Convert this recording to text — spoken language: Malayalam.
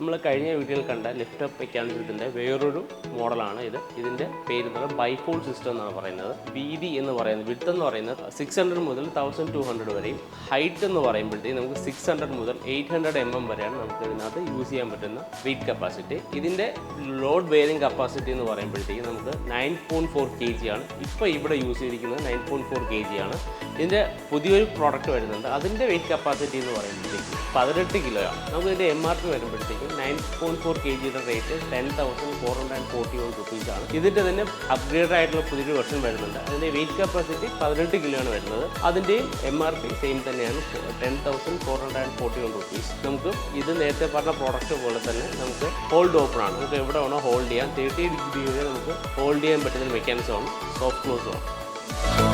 നമ്മൾ കഴിഞ്ഞ വീഡിയോയിൽ കണ്ട ലിഫ്റ്റ് അപ്പ് മെക്കാനിസത്തിൻ്റെ വേറൊരു മോഡലാണ് ഇത്. ഇതിൻ്റെ പേര് എന്ന് പറയുന്നത് ബൈഫോൾഡ് സിസ്റ്റം എന്നാണ് പറയുന്നത്. വീതി എന്ന് പറയുന്നത്, വിഡ്ത്ത് എന്ന് പറയുന്നത് 600 മുതൽ 1200 വരെയും, ഹൈറ്റ് എന്ന് പറയുമ്പോഴത്തേക്ക് നമുക്ക് 600 മുതൽ 800 mm വരെയാണ് നമുക്ക് ഇതിനകത്ത് യൂസ് ചെയ്യാൻ പറ്റുന്ന വെയിറ്റ് കപ്പാസിറ്റി. ഇതിൻ്റെ ലോഡ് ബെയറിംഗ് കപ്പാസിറ്റി എന്ന് പറയുമ്പോഴത്തേക്ക് നമുക്ക് 9.4 kg ആണ്. ഇപ്പോൾ ഇവിടെ യൂസ് ചെയ്തിരിക്കുന്നത് 9.4 kg ആണ്. ഇതിൻ്റെ പുതിയൊരു പ്രോഡക്റ്റ് വരുന്നുണ്ട്, അതിൻ്റെ വെയിറ്റ് കപ്പാസിറ്റി എന്ന് പറയുമ്പോഴത്തേക്ക് 18 കിലോയാണ്. നമുക്ക് ഇതിൻ്റെ MRP വരുമ്പോഴത്തേക്കും 9.4 kgയുടെ റേറ്റ് 10,441 റുപ്പീസാണ്. ഇതിൻ്റെ തന്നെ അപ്ഗ്രേഡ് ആയിട്ടുള്ള പുതിയൊരു വെർഷൻ വരുന്നുണ്ട്, അതിൻ്റെ വെയിറ്റ് കപ്പാസിറ്റി 18 കിലോയാണ് വരുന്നത്. അതിൻ്റെയും MRP സെയിം തന്നെയാണ്, 10,441 റുപ്പീസ്. നമുക്ക് ഇത് നേരത്തെ പറഞ്ഞ പ്രോഡക്റ്റ് പോലെ തന്നെ നമുക്ക് ഹോൾഡ് ഓപ്പൺ ആണ്, നമുക്ക് എവിടെ വേണോ ഹോൾഡ് ചെയ്യാം. 30 ഡിഗ്രി വരെ നമുക്ക് ഹോൾഡ് ചെയ്യാൻ പറ്റുന്ന മെക്കാനിസമാണ്, സോഫ്റ്റ് ക്ലോസും ആണ്.